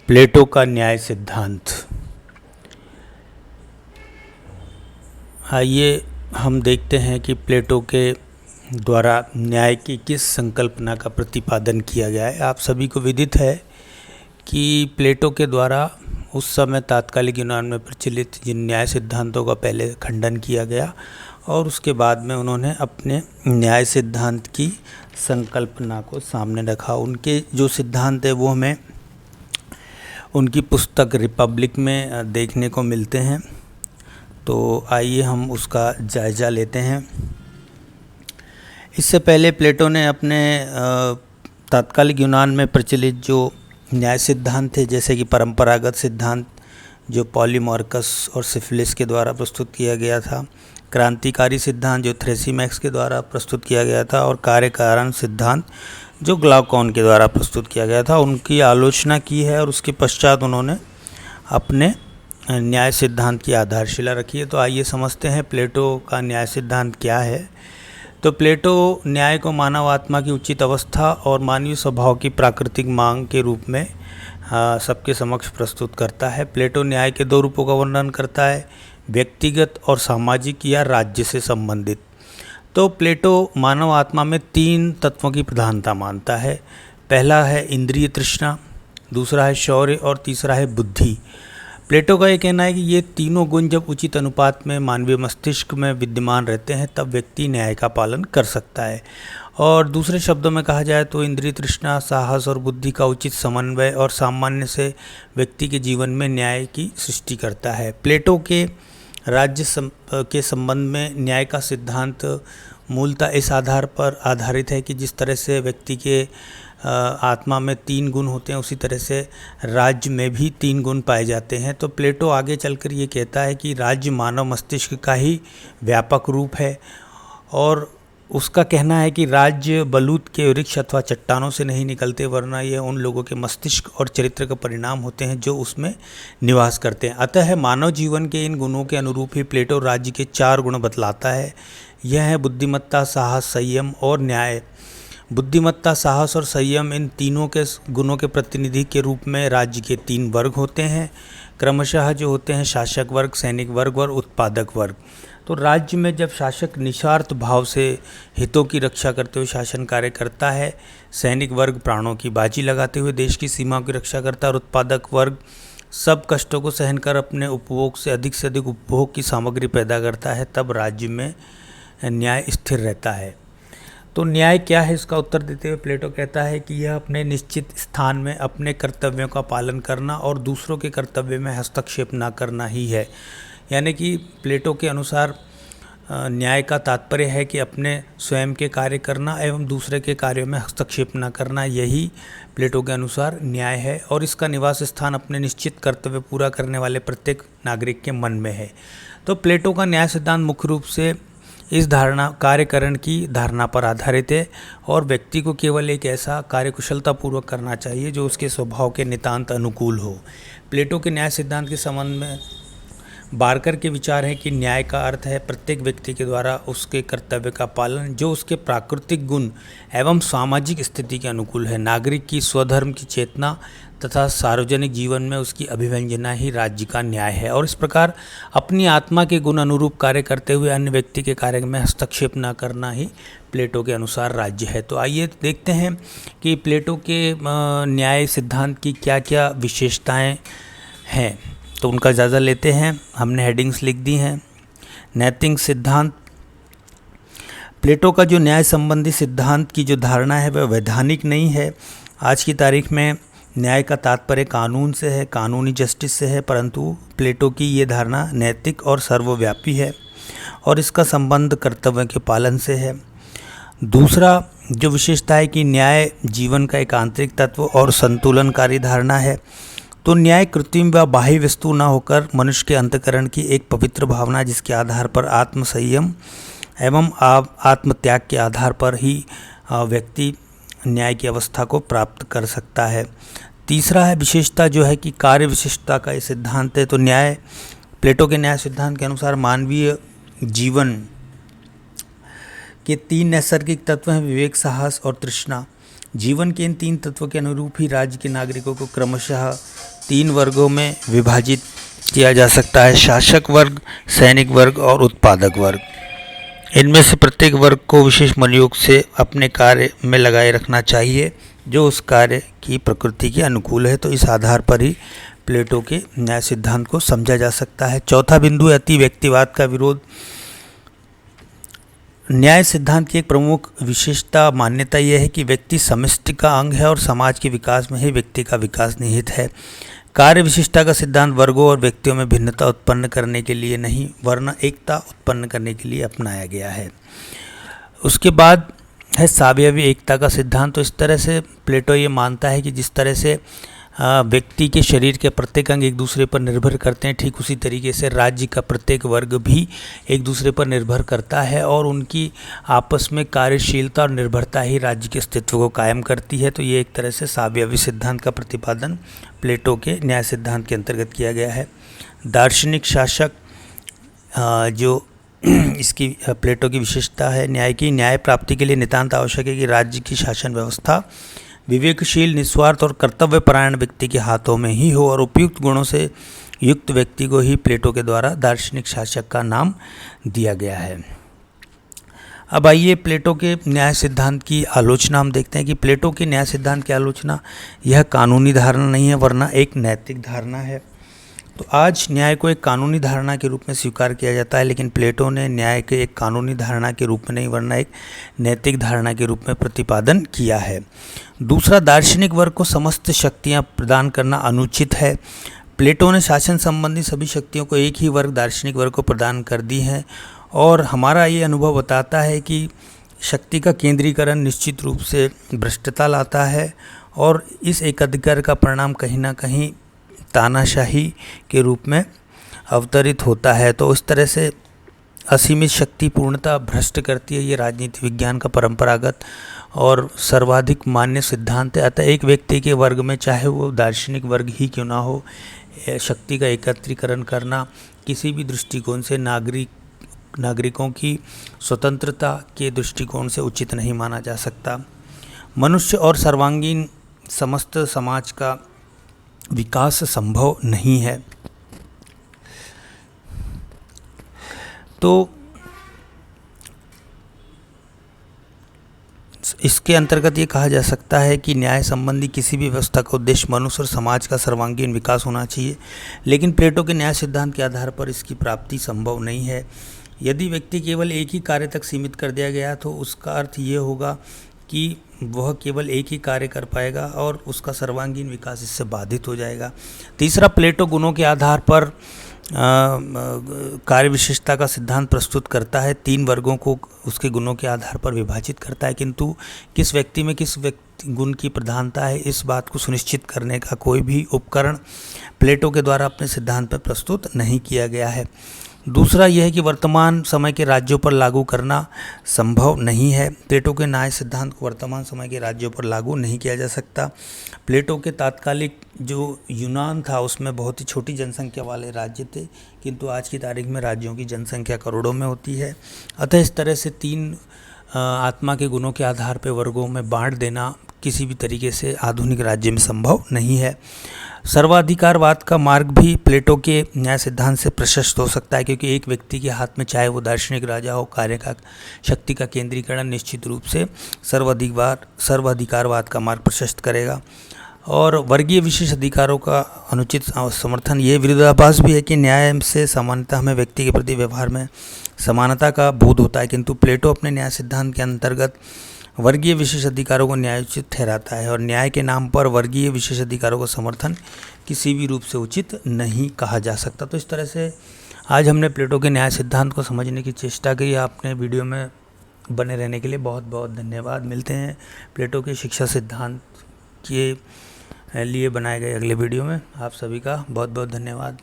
प्लेटो का न्याय सिद्धांत। आइए हम देखते हैं कि प्लेटो के द्वारा न्याय की किस संकल्पना का प्रतिपादन किया गया है। आप सभी को विदित है कि प्लेटो के द्वारा उस समय तात्कालिक यूनान में प्रचलित जिन न्याय सिद्धांतों का पहले खंडन किया गया और उसके बाद में उन्होंने अपने न्याय सिद्धांत की संकल्पना को सामने रखा। उनके जो सिद्धांत है वो हमें उनकी पुस्तक रिपब्लिक में देखने को मिलते हैं। तो आइए हम उसका जायज़ा लेते हैं। इससे पहले प्लेटो ने अपने तात्कालिक यूनान में प्रचलित जो न्याय सिद्धांत थे, जैसे कि परंपरागत सिद्धांत जो पॉलीमार्कस और सिफिलिस के द्वारा प्रस्तुत किया गया था, क्रांतिकारी सिद्धांत जो थ्रेसिमैक्स के द्वारा प्रस्तुत किया गया था और कार्य कारण सिद्धांत जो ग्लाउकॉन के द्वारा प्रस्तुत किया गया था, उनकी आलोचना की है और उसके पश्चात उन्होंने अपने न्याय सिद्धांत की आधारशिला रखी है। तो आइए समझते हैं प्लेटो का न्याय सिद्धांत क्या है। तो प्लेटो न्याय को मानव आत्मा की उचित अवस्था और मानवीय स्वभाव की प्राकृतिक मांग के रूप में सबके समक्ष प्रस्तुत करता है। प्लेटो न्याय के दो रूपों का वर्णन करता है, व्यक्तिगत और सामाजिक या राज्य से संबंधित। तो प्लेटो मानव आत्मा में तीन तत्वों की प्रधानता मानता है। पहला है इंद्रिय तृष्णा, दूसरा है शौर्य और तीसरा है बुद्धि। प्लेटो का ये कहना है कि ये तीनों गुण जब उचित अनुपात में मानवीय मस्तिष्क में विद्यमान रहते हैं तब व्यक्ति न्याय का पालन कर सकता है। और दूसरे शब्दों में कहा जाए तो इंद्रिय तृष्णा, साहस और बुद्धि का उचित समन्वय और सामान्य से व्यक्ति के जीवन में न्याय की सृष्टि करता है। प्लेटो के राज्य के संबंध में न्याय का सिद्धांत मूलतः इस आधार पर आधारित है कि जिस तरह से व्यक्ति के आत्मा में तीन गुण होते हैं, उसी तरह से राज्य में भी तीन गुण पाए जाते हैं। तो प्लेटो आगे चलकर ये कहता है कि राज्य मानव मस्तिष्क का ही व्यापक रूप है और उसका कहना है कि राज्य बलूत के वृक्ष अथवा चट्टानों से नहीं निकलते, वरना ये उन लोगों के मस्तिष्क और चरित्र का परिणाम होते हैं जो उसमें निवास करते हैं। अतः मानव जीवन के इन गुणों के अनुरूप ही प्लेटो राज्य के चार गुण बतलाता है। यह है बुद्धिमत्ता, साहस, संयम और न्याय। बुद्धिमत्ता, साहस और संयम, इन तीनों के गुणों के प्रतिनिधि के रूप में राज्य के तीन वर्ग होते हैं, क्रमशः जो होते हैं शासक वर्ग, सैनिक वर्ग और उत्पादक वर्ग। तो राज्य में जब शासक निस्वार्थ भाव से हितों की रक्षा करते हुए शासन कार्य करता है, सैनिक वर्ग प्राणों की बाजी लगाते हुए देश की सीमाओं की रक्षा करता है और उत्पादक वर्ग सब कष्टों को सहन कर अपने उपभोग से अधिक उपभोग की सामग्री पैदा करता है, तब राज्य में न्याय स्थिर रहता है। तो न्याय क्या है, इसका उत्तर देते हुए प्लेटो कहता है कि यह अपने निश्चित स्थान में अपने कर्तव्यों का पालन करना और दूसरों के कर्तव्य में हस्तक्षेप न करना ही है। यानी कि प्लेटो के अनुसार न्याय का तात्पर्य है कि अपने स्वयं के कार्य करना एवं दूसरे के कार्यों में हस्तक्षेप न करना, यही प्लेटो के अनुसार न्याय है और इसका निवास स्थान अपने निश्चित कर्तव्य पूरा करने वाले प्रत्येक नागरिक के मन में है। तो प्लेटो का न्याय सिद्धांत मुख्य रूप से इस धारणा कार्यकरण की धारणा पर आधारित है और व्यक्ति को केवल एक ऐसा कार्य कुशलतापूर्वक करना चाहिए जो उसके स्वभाव के नितांत अनुकूल हो। प्लेटो के न्याय सिद्धांत के संबंध में बार्कर के विचार है कि न्याय का अर्थ है प्रत्येक व्यक्ति के द्वारा उसके कर्तव्य का पालन जो उसके प्राकृतिक गुण एवं सामाजिक स्थिति के अनुकूल है। नागरिक की स्वधर्म की चेतना तथा सार्वजनिक जीवन में उसकी अभिव्यंजना ही राज्य का न्याय है और इस प्रकार अपनी आत्मा के गुण अनुरूप कार्य करते हुए अन्य व्यक्ति के कार्य में हस्तक्षेप न करना ही प्लेटो के अनुसार राज्य है। तो आइए देखते हैं कि प्लेटो के न्याय सिद्धांत की क्या क्या विशेषताएं हैं, तो उनका जायज़ा लेते हैं। हमने हेडिंग्स लिख दी हैं। नैतिक सिद्धांत। प्लेटो का जो न्याय संबंधी सिद्धांत की जो धारणा है वह वैधानिक नहीं है। आज की तारीख में न्याय का तात्पर्य कानून से है, कानूनी जस्टिस से है, परंतु प्लेटो की ये धारणा नैतिक और सर्वव्यापी है और इसका संबंध कर्तव्य के पालन से है। दूसरा जो विशेषता है कि न्याय जीवन का एक आंतरिक तत्व और संतुलनकारी धारणा है। तो न्याय कृत्रिम व बाह्य वस्तु न होकर मनुष्य के अंतःकरण की एक पवित्र भावना जिसके आधार पर आत्मसंयम एवं आत्मत्याग के आधार पर ही व्यक्ति न्याय की अवस्था को प्राप्त कर सकता है। तीसरा है विशेषता जो है कि कार्य विशिष्टता का ये सिद्धांत है। तो न्याय प्लेटो के न्याय सिद्धांत के अनुसार मानवीय जीवन के तीन नैसर्गिक तत्व हैं, विवेक, साहस और तृष्णा, जीवन के इन 3 तत्वों के अनुरूप ही राज्य के नागरिकों को क्रमशः 3 वर्गों में विभाजित किया जा सकता है: शासक वर्ग, सैनिक वर्ग और उत्पादक वर्ग। इनमें से प्रत्येक वर्ग को विशेष मनोयोग से अपने कार्य में लगाए रखना चाहिए जो उस कार्य की प्रकृति के अनुकूल है। तो इस आधार पर ही प्लेटो के न्याय सिद्धांत को समझा जा सकता है। चौथा बिंदु, अति व्यक्तिवाद का विरोध। न्याय सिद्धांत की एक प्रमुख विशेषता मान्यता यह है कि व्यक्ति समष्टि का अंग है और समाज के विकास में ही व्यक्ति का विकास निहित है। कार्य विशिष्टता का सिद्धांत वर्गों और व्यक्तियों में भिन्नता उत्पन्न करने के लिए नहीं वरन एकता उत्पन्न करने के लिए अपनाया गया है। उसके बाद है सावयवी एकता का सिद्धांत। तो इस तरह से प्लेटो ये मानता है कि जिस तरह से व्यक्ति के शरीर के प्रत्येक अंग एक दूसरे पर निर्भर करते हैं, ठीक उसी तरीके से राज्य का प्रत्येक वर्ग भी एक दूसरे पर निर्भर करता है और उनकी आपस में कार्यशीलता और निर्भरता ही राज्य के अस्तित्व को कायम करती है। तो ये एक तरह से सावयवी सिद्धांत का प्रतिपादन प्लेटो के न्याय सिद्धांत के अंतर्गत किया गया है। दार्शनिक शासक जो इसकी प्लेटो की विशेषता है, न्याय प्राप्ति के लिए नितांत आवश्यक है कि राज्य की शासन व्यवस्था विवेकशील, निस्वार्थ और कर्तव्यपरायण व्यक्ति के हाथों में ही हो और उपयुक्त गुणों से युक्त व्यक्ति को ही प्लेटो के द्वारा दार्शनिक शासक का नाम दिया गया है। अब आइए प्लेटो के न्याय सिद्धांत की आलोचना हम देखते हैं कि प्लेटो के न्याय सिद्धांत की आलोचना यह कानूनी धारणा नहीं है वरना एक नैतिक धारणा है। तो आज न्याय को एक कानूनी धारणा के रूप में स्वीकार किया जाता है, लेकिन प्लेटो ने न्याय के एक कानूनी धारणा के रूप में नहीं वरना एक नैतिक धारणा के रूप में प्रतिपादन किया है। दूसरा, दार्शनिक वर्ग को समस्त शक्तियां प्रदान करना अनुचित है। प्लेटो ने शासन संबंधी सभी शक्तियों को एक ही वर्ग, दार्शनिक वर्ग को प्रदान कर दी है और हमारा ये अनुभव बताता है कि शक्ति का केंद्रीकरण निश्चित रूप से भ्रष्टता लाता है और इस एकाधिकार का परिणाम कहीं ना कहीं तानाशाही के रूप में अवतरित होता है। तो उस तरह से असीमित शक्ति पूर्णतः भ्रष्ट करती है। ये राजनीति विज्ञान का परंपरागत और सर्वाधिक मान्य सिद्धांत है। अतः एक व्यक्ति के वर्ग में, चाहे वो दार्शनिक वर्ग ही क्यों ना हो, शक्ति का एकत्रीकरण करना किसी भी दृष्टिकोण से नागरिकों की स्वतंत्रता के दृष्टिकोण से उचित नहीं माना जा सकता। मनुष्य और सर्वांगीण समस्त समाज का विकास संभव नहीं है। तो इसके अंतर्गत ये कहा जा सकता है कि न्याय संबंधी किसी भी व्यवस्था का उद्देश्य मनुष्य और समाज का सर्वांगीण विकास होना चाहिए, लेकिन प्लेटो के न्याय सिद्धांत के आधार पर इसकी प्राप्ति संभव नहीं है। यदि व्यक्ति केवल एक ही कार्य तक सीमित कर दिया गया तो उसका अर्थ ये होगा कि वह केवल एक ही कार्य कर पाएगा और उसका सर्वांगीण विकास इससे बाधित हो जाएगा। तीसरा, प्लेटो गुणों के आधार पर कार्य विशेषता का सिद्धांत प्रस्तुत करता है। 3 वर्गों को उसके गुणों के आधार पर विभाजित करता है, किंतु किस व्यक्ति में किस गुण की प्रधानता है इस बात को सुनिश्चित करने का कोई भी उपकरण प्लेटो के द्वारा अपने सिद्धांत पर प्रस्तुत नहीं किया गया है। दूसरा यह है कि वर्तमान समय के राज्यों पर लागू करना संभव नहीं है। प्लेटो के न्याय सिद्धांत को वर्तमान समय के राज्यों पर लागू नहीं किया जा सकता। प्लेटो के तात्कालिक जो यूनान था उसमें बहुत ही छोटी जनसंख्या वाले राज्य थे, किंतु आज की तारीख में राज्यों की जनसंख्या करोड़ों में होती है। अतः इस तरह से 3 आत्मा के गुणों के आधार पर वर्गों में बांट देना किसी भी तरीके से आधुनिक राज्य में संभव नहीं है। सर्वाधिकारवाद का मार्ग भी प्लेटो के न्याय सिद्धांत से प्रशस्त हो सकता है, क्योंकि एक व्यक्ति के हाथ में, चाहे वो दार्शनिक राजा हो, कार्य का शक्ति का केंद्रीकरण निश्चित रूप से सर्वाधिकारवाद का मार्ग प्रशस्त करेगा। और वर्गीय विशेष अधिकारों का अनुचित समर्थन ये विरोधाभास भी है कि न्याय से समानता हमें व्यक्ति के प्रति व्यवहार में समानता का बोध होता है, किंतु प्लेटो अपने न्याय सिद्धांत के अंतर्गत वर्गीय विशेष अधिकारों को न्यायोचित ठहराता है और न्याय के नाम पर वर्गीय विशेष अधिकारों का समर्थन किसी भी रूप से उचित नहीं कहा जा सकता। तो इस तरह से आज हमने प्लेटो के न्याय सिद्धांत को समझने की चेष्टा की। आपने वीडियो में बने रहने के लिए बहुत बहुत धन्यवाद। मिलते हैं प्लेटो के शिक्षा सिद्धांत के लिए बनाए गए अगले वीडियो में। आप सभी का बहुत बहुत धन्यवाद।